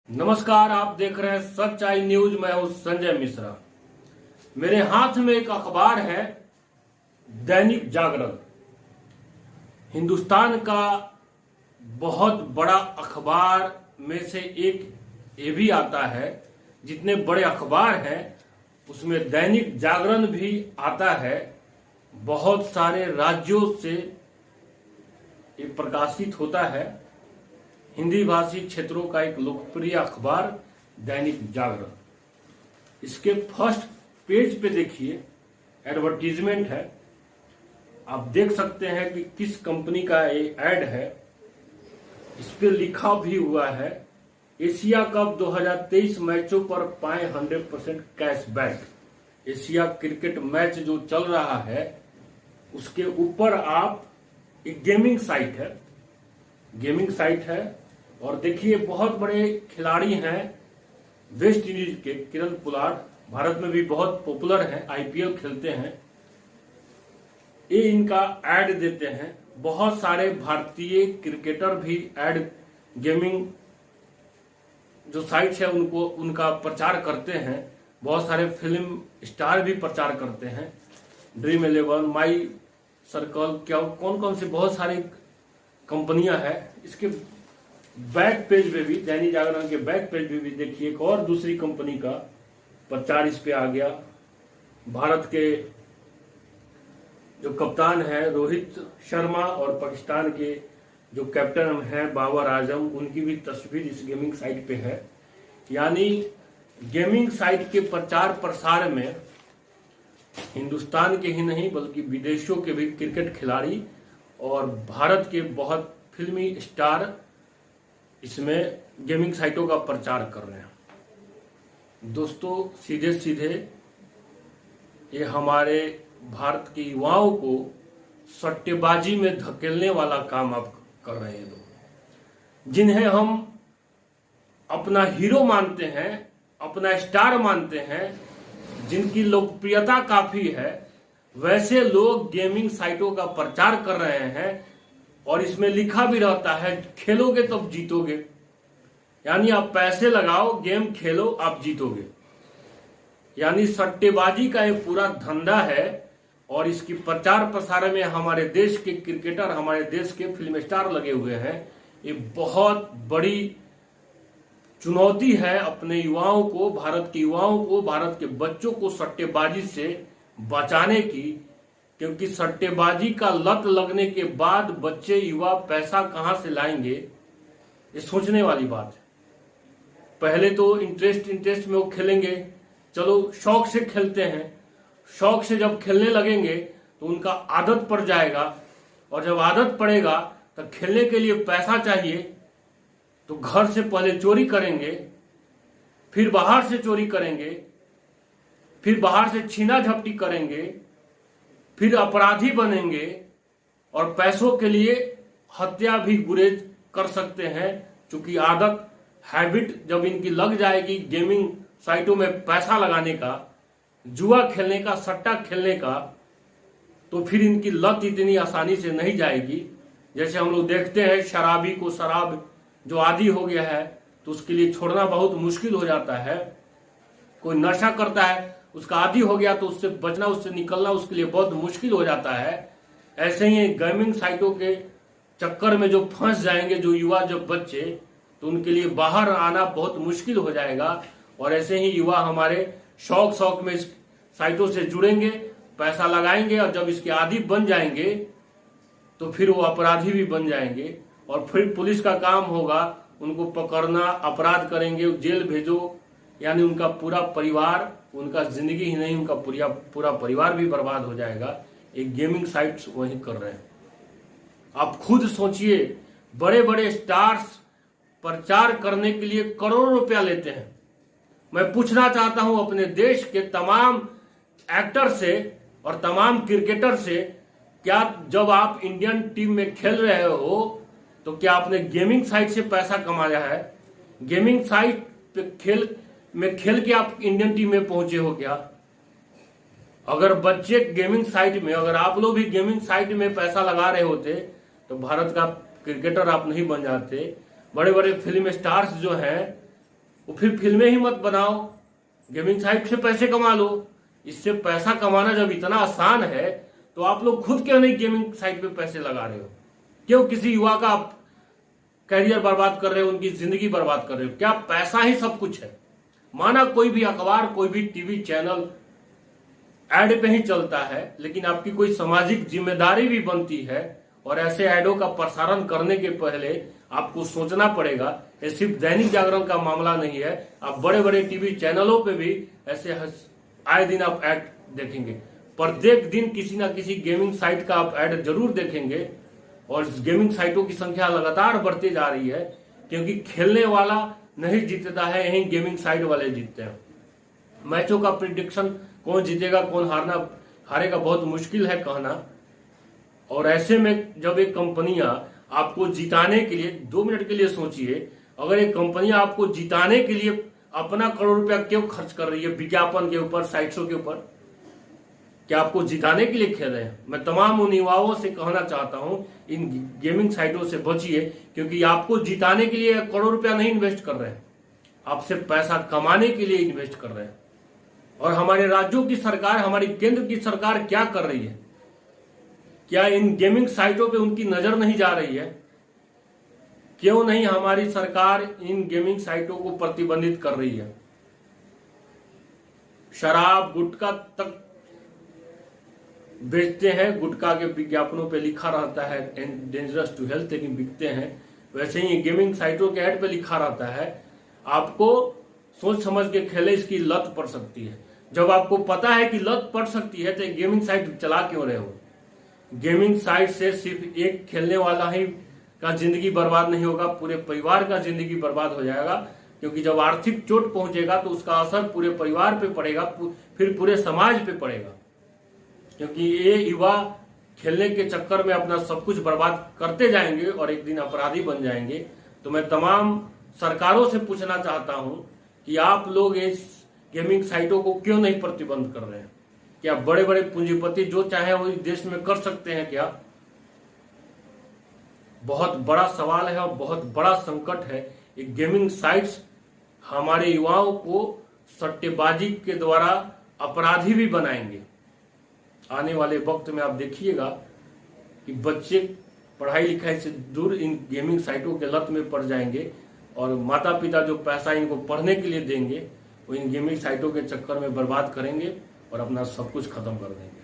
नमस्कार, आप देख रहे हैं सच्चाई न्यूज। मैं हूं संजय मिश्रा। मेरे हाथ में एक अखबार है, दैनिक जागरण। हिंदुस्तान का बहुत बड़ा अखबार में से एक ये भी आता है। जितने बड़े अखबार हैं उसमें दैनिक जागरण भी आता है। बहुत सारे राज्यों से ये प्रकाशित होता है। हिंदी भाषी क्षेत्रों का एक लोकप्रिय अखबार दैनिक जागरण। इसके फर्स्ट पेज पे देखिए, एडवर्टीजमेंट है। आप देख सकते हैं कि किस कंपनी का ये ऐड है। इस पे लिखा भी हुआ है, एशिया कप 2023 मैचों पर पाए 100% कैशबैक। एशिया क्रिकेट मैच जो चल रहा है उसके ऊपर आप एक गेमिंग साइट है। और देखिए, बहुत बड़े खिलाड़ी हैं वेस्ट इंडीज के, किरण पोलार्ड, भारत में भी बहुत पॉपुलर हैं, आईपीएल खेलते हैं। ये इनका ऐड देते हैं। बहुत सारे भारतीय क्रिकेटर भी ऐड, गेमिंग जो साइट्स है उनका प्रचार करते हैं। बहुत सारे फिल्म स्टार भी प्रचार करते हैं। ड्रीम 11, माई सर्कल, क्या कौन कौन से बहुत सारी कंपनियां हैं। इसके बैक पेज पे भी, दैनिक जागरण के बैक पेज पे भी देखिए, एक और दूसरी कंपनी का प्रचार इस पे आ गया। भारत के जो कप्तान है रोहित शर्मा और पाकिस्तान के जो कैप्टन हैं बाबर आजम, उनकी भी तस्वीर इस गेमिंग साइट पे है। यानी गेमिंग साइट के प्रचार प्रसार में हिंदुस्तान के ही नहीं बल्कि विदेशों के भी क्रिकेट खिलाड़ी और भारत के बहुत फिल्मी स्टार इसमें गेमिंग साइटों का प्रचार कर रहे हैं। दोस्तों, सीधे सीधे ये हमारे भारत के युवाओं को सट्टेबाजी में धकेलने वाला काम आप कर रहे हैं लोग, जिन्हें हम अपना हीरो मानते हैं, अपना स्टार मानते हैं, जिनकी लोकप्रियता काफी है। वैसे लोग गेमिंग साइटों का प्रचार कर रहे हैं और इसमें लिखा भी रहता है, खेलोगे तब जीतोगे। यानी आप पैसे लगाओ, गेम खेलो, आप जीतोगे। यानी सट्टेबाजी का ये पूरा धंधा है। और इसकी प्रचार प्रसार में हमारे देश के क्रिकेटर, हमारे देश के फिल्म स्टार लगे हुए हैं। ये बहुत बड़ी चुनौती है अपने युवाओं को, भारत के युवाओं को, भारत के बच्चों को सट्टेबाजी से बचाने की। क्योंकि सट्टेबाजी का लत लगने के बाद बच्चे, युवा पैसा कहां से लाएंगे, ये सोचने वाली बात है। पहले तो इंटरेस्ट में वो खेलेंगे, चलो शौक से खेलते हैं। शौक से जब खेलने लगेंगे तो उनका आदत पड़ जाएगा, और जब आदत पड़ेगा तो खेलने के लिए पैसा चाहिए, तो घर से पहले चोरी करेंगे, फिर बाहर से चोरी करेंगे, फिर बाहर से छीना झपटी करेंगे, फिर अपराधी बनेंगे और पैसों के लिए हत्या भी गुरेज कर सकते हैं। क्योंकि आदत, हैबिट जब इनकी लग जाएगी गेमिंग साइटों में पैसा लगाने का, जुआ खेलने का, सट्टा खेलने का, तो फिर इनकी लत इतनी आसानी से नहीं जाएगी। जैसे हम लोग देखते हैं, शराबी को शराब जो आदी हो गया है तो उसके लिए छोड़ना बहुत मुश्किल हो जाता है। कोई नशा करता है, उसका आदी हो गया तो उससे बचना, उससे निकलना उसके लिए बहुत मुश्किल हो जाता है। ऐसे ही गेमिंग साइटों के चक्कर में जो फंस जाएंगे जो युवा, जो बच्चे, तो उनके लिए बाहर आना बहुत मुश्किल हो जाएगा। और ऐसे ही युवा हमारे शौक में इस साइटों से जुड़ेंगे, पैसा लगाएंगे, और जब इसके आदी बन जाएंगे तो फिर वो अपराधी भी बन जाएंगे। और फिर पुलिस का काम होगा उनको पकड़ना, अपराध करेंगे, जेल भेजो। यानी उनका पूरा परिवार, उनका जिंदगी ही नहीं, उनका पूरा परिवार भी बर्बाद हो जाएगा। एक गेमिंग साइट्स वही कर रहे हैं। आप खुद सोचिए, बड़े बड़े स्टार्स प्रचार करने के लिए करोड़ों रुपया लेते हैं। मैं पूछना चाहता हूं अपने देश के तमाम एक्टर से और तमाम क्रिकेटर से, क्या जब आप इंडियन टीम में खेल रहे हो तो क्या आपने गेमिंग साइट से पैसा कमाया है? गेमिंग साइट पे खेल के आप इंडियन टीम में पहुंचे हो क्या? अगर बच्चे गेमिंग साइट में, अगर आप लोग भी गेमिंग साइट में पैसा लगा रहे होते तो भारत का क्रिकेटर आप नहीं बन जाते। बड़े बड़े फिल्म स्टार्स जो हैं वो फिर फिल्में ही मत बनाओ, गेमिंग साइट से पैसे कमा लो। इससे पैसा कमाना जब इतना आसान है तो आप लोग खुद क्यों नहीं गेमिंग साइट पे पैसे लगा रहे हो? क्यों किसी युवा का आप करियर बर्बाद कर रहे हो, उनकी जिंदगी बर्बाद कर रहे हो? क्या पैसा ही सब कुछ है? माना कोई भी अखबार, कोई भी टीवी चैनल एड पे ही चलता है, लेकिन आपकी कोई सामाजिक जिम्मेदारी भी बनती है और ऐसे एडों का प्रसारण करने के पहले आपको सोचना पड़ेगा। ये सिर्फ दैनिक जागरण का मामला नहीं है, आप बड़े बड़े टीवी चैनलों पे भी ऐसे आए दिन आप ऐड देखेंगे। प्रत्येक दिन किसी ना किसी गेमिंग साइट का आप ऐड जरूर देखेंगे और गेमिंग साइटों की संख्या लगातार बढ़ती जा रही है, क्योंकि खेलने वाला नहीं जीतता है, यही गेमिंग साइट वाले जीतते हैं। मैचों का प्रिडिक्शन, कौन जीतेगा कौन हारेगा बहुत मुश्किल है कहना। और ऐसे में जब एक कंपनियां आपको जिताने के लिए, 2 मिनट के लिए सोचिए, अगर एक कंपनियां आपको जिताने के लिए अपना करोड़ रुपया क्यों खर्च कर रही है विज्ञापन के ऊपर, साइट्सों के ऊपर? क्या आपको जिताने के लिए खेल रहे हैं? मैं तमाम उन युवाओं से कहना चाहता हूं, इन गेमिंग साइटों से बचिए, क्योंकि आपको जिताने के लिए करोड़ रुपया नहीं इन्वेस्ट कर रहे हैं, आपसे पैसा कमाने के लिए इन्वेस्ट कर रहे हैं। और हमारे राज्यों की सरकार, हमारी केंद्र की सरकार क्या कर रही है? क्या इन गेमिंग साइटों पे उनकी नजर नहीं जा रही है? क्यों नहीं हमारी सरकार इन गेमिंग साइटों को प्रतिबंधित कर रही है? शराब, गुटखा तक बेचते हैं, गुटखा के विज्ञापनों पे लिखा रहता है डेंजरस टू हेल्थ, लेकिन बिकते हैं। वैसे ही गेमिंग साइटों के ऐड पे लिखा रहता है आपको सोच समझ के खेले, इसकी लत पड़ सकती है। जब आपको पता है कि लत पड़ सकती है तो गेमिंग साइट चला क्यों रहे हो? गेमिंग साइट से सिर्फ एक खेलने वाला ही का जिंदगी बर्बाद नहीं होगा, पूरे परिवार का जिंदगी बर्बाद हो जाएगा। क्योंकि जब आर्थिक चोट पहुंचेगा तो उसका असर पूरे परिवार पे पड़ेगा, फिर पूरे समाज पे पड़ेगा। क्योंकि ये युवा खेलने के चक्कर में अपना सब कुछ बर्बाद करते जाएंगे और एक दिन अपराधी बन जाएंगे। तो मैं तमाम सरकारों से पूछना चाहता हूं कि आप लोग इस गेमिंग साइटों को क्यों नहीं प्रतिबंध कर रहे हैं? क्या बड़े बड़े पूंजीपति जो चाहे वो इस देश में कर सकते हैं क्या? बहुत बड़ा सवाल है और बहुत बड़ा संकट है। ये गेमिंग साइट्स हमारे युवाओं को सट्टेबाजी के द्वारा अपराधी भी बनाएंगे। आने वाले वक्त में आप देखिएगा कि बच्चे पढ़ाई लिखाई से दूर इन गेमिंग साइटों के लत में पड़ जाएंगे और माता पिता जो पैसा इनको पढ़ने के लिए देंगे वो इन गेमिंग साइटों के चक्कर में बर्बाद करेंगे और अपना सब कुछ खत्म कर देंगे।